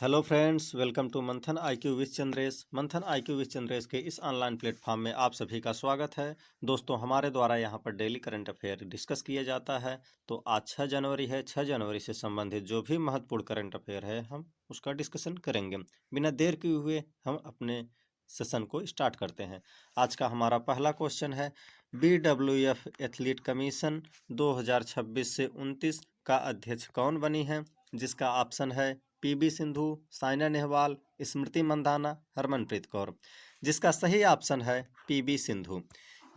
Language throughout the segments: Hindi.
हेलो फ्रेंड्स, वेलकम टू मंथन आईक्यू विद चंद्रेश। मंथन आईक्यू विद चंद्रेश के इस ऑनलाइन प्लेटफॉर्म में आप सभी का स्वागत है। दोस्तों, हमारे द्वारा यहाँ पर डेली करंट अफेयर डिस्कस किया जाता है। तो आज 6 जनवरी है। 6 जनवरी से संबंधित जो भी महत्वपूर्ण करंट अफेयर है हम उसका डिस्कसन करेंगे। बिना देर किए हुए हम अपने सेशन को स्टार्ट करते हैं। आज का हमारा पहला क्वेश्चन है, BWF एथलीट कमीशन 2026 से 29 का अध्यक्ष कौन बनी है? जिसका ऑप्शन है पीबी सिंधु, साइना नेहवाल, स्मृति मंदाना, हरमनप्रीत कौर। जिसका सही ऑप्शन है पीबी सिंधु।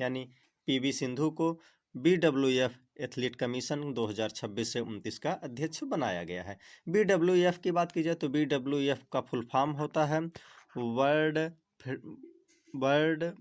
यानी पीबी सिंधु को BWF एथलीट कमीशन 2026 से 29 का अध्यक्ष बनाया गया है। BWF की बात की जाए तो BWF का फुल फॉर्म होता है world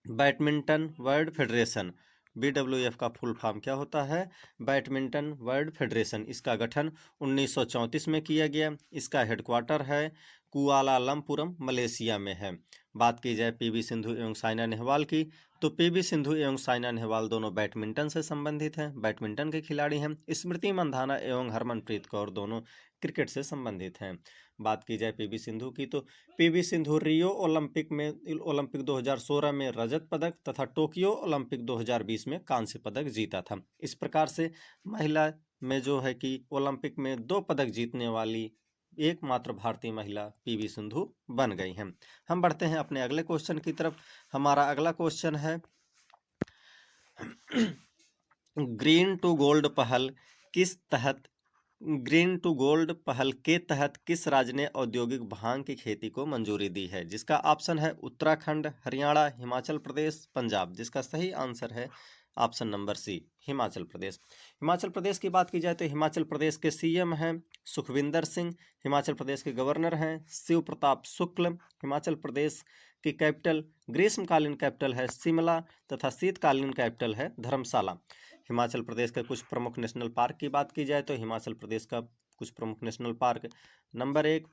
badminton world federation. BWF का फुल फॉर्म क्या होता है? Badminton world federation. इसका गठन 1934 में किया गया। इसका हेडक्वार्टर है कुआलालंपुरम, मलेशिया में है। बात की जाए पीवी सिंधु एवं साइना नेहवाल की, तो पीवी सिंधु एवं साइना नेहवाल दोनों बैडमिंटन से संबंधित हैं, बैडमिंटन के खिलाड़ी हैं। स्मृति मंधाना एवं हरमनप्रीत कौर दोनों क्रिकेट से संबंधित हैं। बात की जाए पीवी सिंधु की, तो पीवी सिंधु रियो ओलंपिक 2016 में रजत पदक तथा टोक्यो ओलंपिक 2020 में कांस्य पदक जीता था। इस प्रकार से महिला में जो है कि ओलंपिक में 2 पदक जीतने वाली एकमात्र भारतीय महिला पीवी सिंधु बन गई हैं। हम बढ़ते हैं अपने अगले क्वेश्चन की तरफ। हमारा अगला क्वेश्चन है, ग्रीन टू गोल्ड पहल किस तहत ग्रीन टू गोल्ड पहल के तहत किस राज्य ने औद्योगिक भांग की खेती को मंजूरी दी है? जिसका ऑप्शन है उत्तराखंड, हरियाणा, हिमाचल प्रदेश, पंजाब। जिसका सही आंसर है option number C, Himachal Pradesh. Himachal Pradesh की बात की जाए तो हिमाचल प्रदेश के सीएम हैं सुखविंदर सिंह। हिमाचल प्रदेश के गवर्नर हैं शिव प्रताप शुक्ल। हिमाचल प्रदेश की कैपिटल ग्रीष्मकालीन कैपिटल है शिमला तथा शीतकालीन कैपिटल है धर्मशाला। हिमाचल प्रदेश के कुछ प्रमुख नेशनल पार्क की बात की जाए तो हिमाचल प्रदेश का कुछ प्रमुख national park, number 1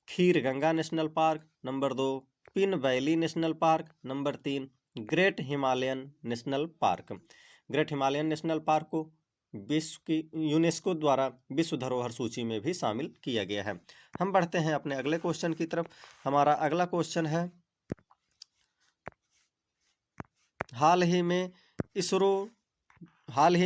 Kheer Ganga national park, number 2 Pin valley national park, number 3 great Himalayan national park. Great Himalayan national park को विश्व की यूनेस्को द्वारा विश्व धरोहर सूची में भी शामिल किया गया है। हम बढ़ते हैं अपने अगले क्वेश्चन की तरफ। हमारा अगला क्वेश्चन है, हाल ही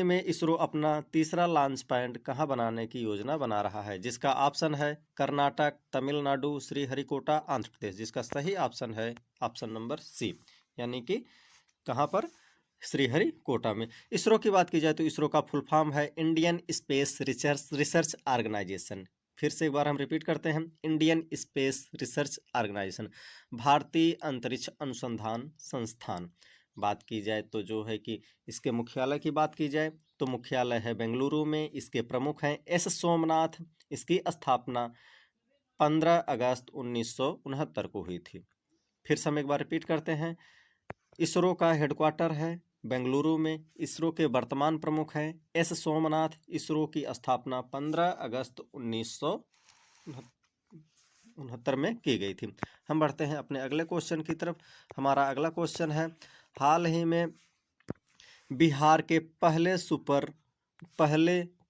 में इसरो अपना तीसरा लॉन्च पैड कहां बनाने की योजना बना रहा है? जिसका ऑप्शन है कर्नाटक, तमिलनाडु, श्रीहरिकोटा, आंध्र प्रदेश। जिसका सही ऑप्शन है ऑप्शन नंबर सी, यानी कि कहां पर? श्रीहरिकोटा में। इसरो की बात की जाए तो इसरो का फुल फॉर्म है इंडियन स्पेस रिसर्च ऑर्गेनाइजेशन। फिर से एक बार हम रिपीट करते हैं, इंडियन स्पेस रिसर्च ऑर्गेनाइजेशन, भारतीय अंतरिक्ष अनुसंधान संस्थान। बात की जाए तो जो है कि इसके मुख्यालय की बात की जाए तो मुख्यालय है बेंगलुरु में। इसके प्रमुख हैं एस सोमनाथ। इसकी स्थापना 15 अगस्त 1969 को हुई थी। फिर से हम एक बार रिपीट करते हैं, इसरो का हेडक्वार्टर है बेंगलुरु में। इसरो के वर्तमान प्रमुख हैं एस सोमनाथ। इसरो की स्थापना 15 अगस्त 1969 में की गई थी। हम बढ़ते हैं अपने अगले क्वेश्चन की तरफ। हमारा अगला क्वेश्चन है, हाल ही में बिहार के पहले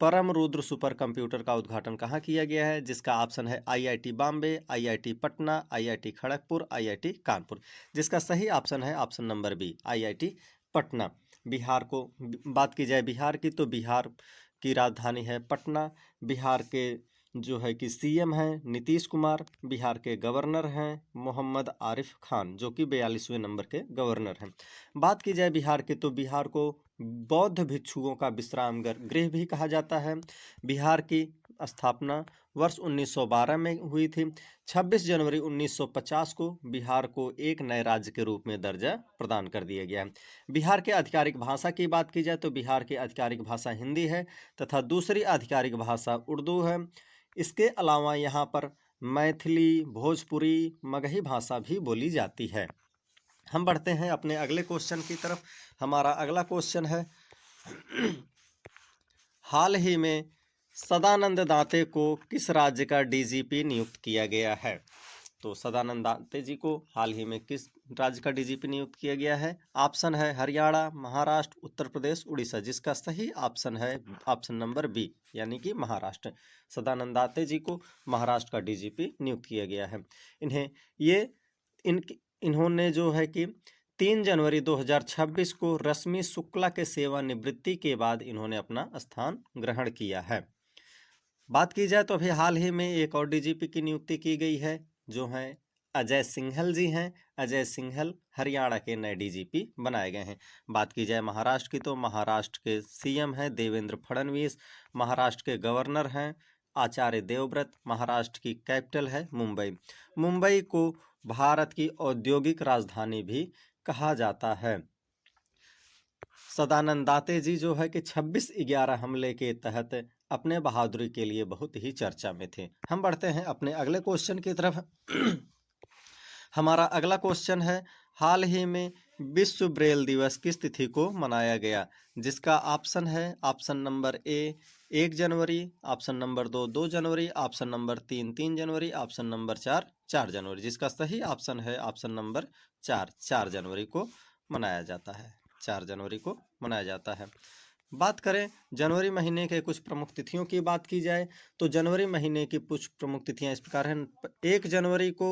परम रुद्र सुपर कंप्यूटर का उद्घाटन कहाँ किया गया है? जिसका ऑप्शन है IIT Bombay, IIT Patna, IIT Kharagpur, IIT Kanpur. जिसका सही ऑप्शन है option number B, IIT Patna. Bihar को बात की जाए बिहार की, तो बिहार की राजधानी है पटना। बिहार के जो है कि सीएम हैं नीतीश कुमार। बिहार के गवर्नर हैं मोहम्मद आरिफ खान, जो कि 42वें नंबर के गवर्नर हैं। बात की जाए बिहार की, तो बिहार को बौद्ध भिक्षुओं का विश्राम गृह भी कहा जाता है। बिहार की स्थापना वर्ष 1912 में हुई थी। 26 जनवरी 1950 को बिहार को एक नए राज्य के रूप में दर्जा प्रदान कर दिया गया है। बिहार के आधिकारिक भाषा की बात की जाए तो बिहार की आधिकारिक भाषा हिंदी है तथा दूसरी आधिकारिक भाषा उर्दू है। इसके अलावा यहाँ पर मैथिली, भोजपुरी, मगही भाषा भी बोली जाती है। हम बढ़ते हैं अपने अगले क्वेश्चन की तरफ। हमारा अगला क्वेश्चन है, हाल ही में सदानंद दाते को किस राज्य का DGP नियुक्त किया गया है? तो सदानंद दाते जी को हाल ही में किस राज्य का डीजीपी नियुक्त किया गया है? ऑप्शन है हरियाणा, महाराष्ट्र, उत्तर प्रदेश, उड़ीसा, जिसका सही ऑप्शन है ऑप्शन नंबर बी यानी कि महाराष्ट्र। सदानंद दाते जी को महाराष्ट्र का डीजीपी नियुक्त किया गया है। इन्होंने जो है कि 3 जनवरी 2026 को रश्मि शुक्ला के सेवानिवृत्ति के बाद इन्होंने अपना स्थान ग्रहण किया है। बात की जाए तो अभी हाल ही में एक और डीजीपी की नियुक्ति की गई है, जो हैं अजय सिंघल जी हैं। अजय सिंघल हरियाणा के नए डीजीपी बनाए गए हैं। बात की जाए महाराष्ट्र की तो महाराष्ट्र के सीएम हैं देवेंद्र फडणवीस, महाराष्ट्र के गवर्नर हैं आचार्य देवव्रत, महाराष्ट्र की कैपिटल है मुंबई। मुंबई को भारत की औद्योगिक राजधानी भी कहा जाता है। सदानंद दाते जी जो है कि 26/11 हमले के तहत अपने बहादुरी के लिए बहुत ही चर्चा में थे। हम बढ़ते हैं अपने अगले क्वेश्चन की तरफ। हमारा अगला क्वेश्चन है, हाल ही में विश्व ब्रेल दिवस किस तिथि को मनाया गया? जिसका ऑप्शन है option number A 1 January, option number 2 January, option number 3 January, option number 4 जनवरी, जिसका सही ऑप्शन है ऑप्शन नंबर 4 जनवरी को मनाया जाता है। 4 जनवरी को मनाया जाता है। बात करें जनवरी महीने के कुछ प्रमुख तिथियों की बात की जाए तो जनवरी महीने की कुछ प्रमुख तिथियां इस प्रकार हैं। 1 जनवरी को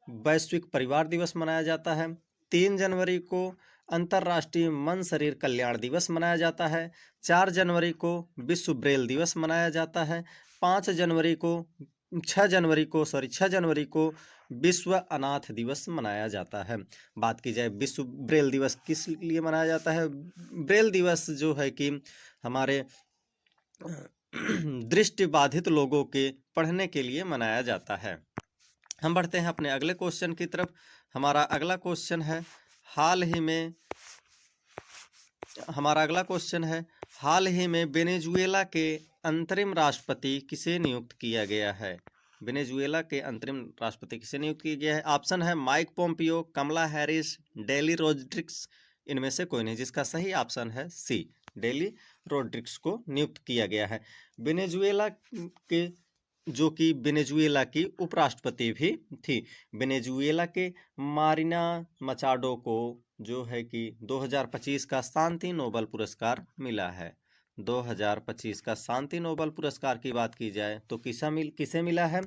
वैश्विक परिवार दिवस मनाया जाता है। 3 जनवरी को अंतर्राष्ट्रीय मन शरीर कल्याण दिवस मनाया जाता है। 4 जनवरी को विश्व ब्रेल दिवस मनाया जाता है। 6 जनवरी को विश्व अनाथ दिवस मनाया जाता है। बात की जाए विश्व ब्रेल दिवस किस लिए मनाया जाता है? ब्रेल दिवस जो है कि हमारे दृष्टि बाधित लोगों के पढ़ने के लिए मनाया जाता है। हम बढ़ते हैं अपने अगले क्वेश्चन की तरफ। हमारा अगला क्वेश्चन है, हाल ही में वेनेजुएला के अंतरिम राष्ट्रपति किसे नियुक्त किया गया है? वेनेजुएला के अंतरिम राष्ट्रपति किसे नियुक्त किया गया है? ऑप्शन है माइक पोम्पियो, कमला हैरिस, डेली रोड्रिग्स, इनमें से कोई नहीं, जिसका सही ऑप्शन है सी, डेली रोड्रिग्स को नियुक्त किया गया है। वेनेजुएला के जो कि वेनेजुएला की उपराष्ट्रपति भी थी। वेनेजुएला के मारिना मचाडो को जो है कि 2025 का शांति नोबेल पुरस्कार मिला है। 2025 का शांति नोबेल पुरस्कार की बात की जाए तो किसे मिला है?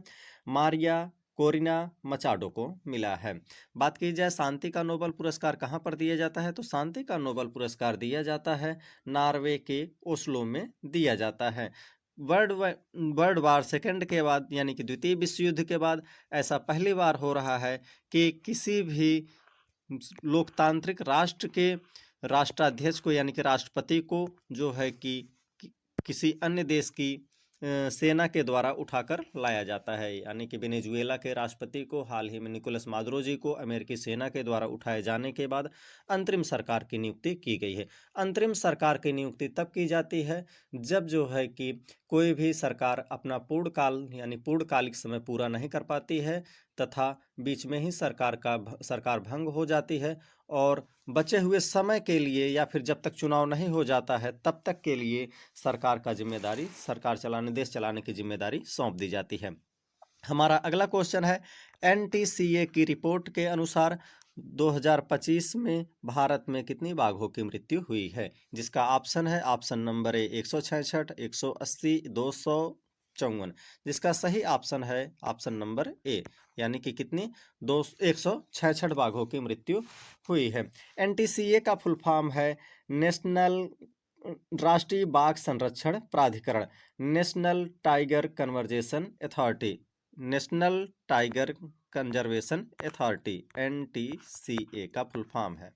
मारिया कोरिना मचाडो को मिला है। बात की जाए शांति का नोबेल पुरस्कार कहाँ पर दिया जाता है तो शांति का नोबेल पुरस्कार दिया जाता है नॉर्वे के ओस्लो में दिया जाता है। वर्ल्ड वार सेकेंड के बाद यानी कि द्वितीय विश्व युद्ध के बाद ऐसा पहली बार हो रहा है कि किसी भी लोकतांत्रिक राष्ट्र के राष्ट्राध्यक्ष को यानी कि राष्ट्रपति को जो है कि किसी अन्य देश की सेना के द्वारा उठाकर लाया जाता है। यानी कि वेनेजुएला के राष्ट्रपति को हाल ही में निकोलस मादुरो जी को अमेरिकी सेना के द्वारा उठाए जाने के बाद अंतरिम सरकार की नियुक्ति की गई है। अंतरिम सरकार की नियुक्ति तब की जाती है जब जो है कि कोई भी सरकार अपना पूर्णकालिक समय पूरा नहीं कर पाती है तथा बीच में ही सरकार भंग हो जाती है और बचे हुए समय के लिए या फिर जब तक चुनाव नहीं हो जाता है तब तक के लिए देश चलाने की जिम्मेदारी सौंप दी जाती है। हमारा अगला क्वेश्चन है, NTCA की रिपोर्ट के अनुसार 2025 में भारत में कितनी बाघों की मृत्यु हुई है? जिसका ऑप्शन है ऑप्शन नंबर ए 166, 180, 254, जिसका सही ऑप्शन है ऑप्शन नंबर ए यानी कि कितनी 166 बाघों की मृत्यु हुई है। NTCA का फुल फॉर्म है नेशनल राष्ट्रीय बाघ संरक्षण प्राधिकरण, national tiger conservation authority, national tiger conservation authority, NTCA का फुल फॉर्म है।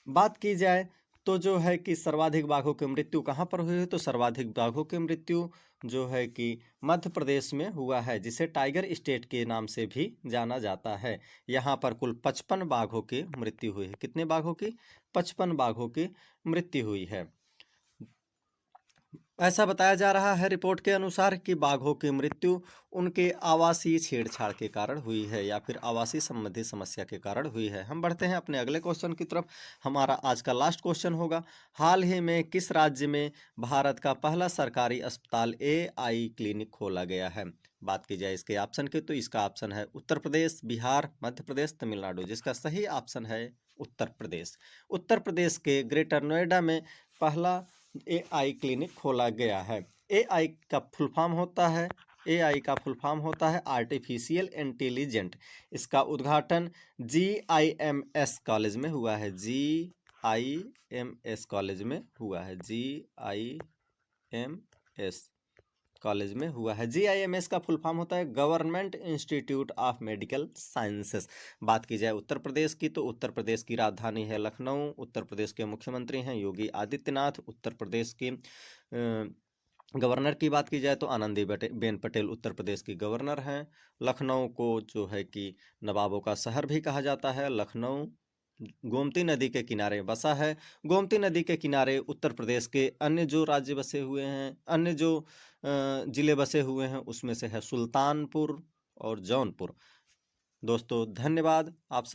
बात की जाए तो जो है कि सर्वाधिक बाघों की मृत्यु कहाँ पर हुई है तो सर्वाधिक बाघों की मृत्यु जो है कि मध्य प्रदेश में हुआ है, जिसे टाइगर स्टेट के नाम से भी जाना जाता है। यहाँ पर कुल 55 बाघों की मृत्यु हुई है। कितने बाघों की? 55 बाघों की मृत्यु हुई है। ऐसा बताया जा रहा है रिपोर्ट के अनुसार कि बाघों की मृत्यु उनके आवासीय छेड़छाड़ के कारण हुई है या फिर आवासीय संबंधी समस्या के कारण हुई है। हम बढ़ते हैं अपने अगले क्वेश्चन की तरफ। हमारा आज का लास्ट क्वेश्चन होगा, हाल ही में किस राज्य में भारत का पहला सरकारी अस्पताल एआई क्लिनिक खोला गया है? बात की जाए इसके ऑप्शन की तो इसका ऑप्शन है उत्तर प्रदेश, बिहार, मध्य प्रदेश, तमिलनाडु, जिसका सही ऑप्शन है उत्तर प्रदेश। उत्तर प्रदेश के ग्रेटर नोएडा में पहला एआई क्लिनिक खोला गया है। एआई का फुल फॉर्म होता है एआई का फुल फॉर्म होता है आर्टिफिशियल इंटेलिजेंट। इसका उद्घाटन जीआईएमएस कॉलेज में हुआ है। जीआईएमएस कॉलेज में हुआ है। जीआईएमएस कॉलेज में हुआ है। जीआईएमएस का फुल फॉर्म होता है government institute of medical sciences. बात की जाए उत्तर प्रदेश की तो उत्तर प्रदेश की राजधानी है लखनऊ। उत्तर प्रदेश के मुख्यमंत्री हैं योगी आदित्यनाथ। उत्तर प्रदेश के गवर्नर की बात की जाए तो आनंदीबेन पटेल उत्तर प्रदेश की गवर्नर हैं। लखनऊ को जो है कि नवाबों का शहर भी कहा जाता है। लखनऊ गोमती नदी के किनारे बसा है। गोमती नदी के किनारे उत्तर प्रदेश के अन्य जो राज्य बसे हुए हैं, अन्य जो जिले बसे हुए हैं, उसमें से है सुल्तानपुर और जौनपुर। दोस्तों धन्यवाद आप सभी।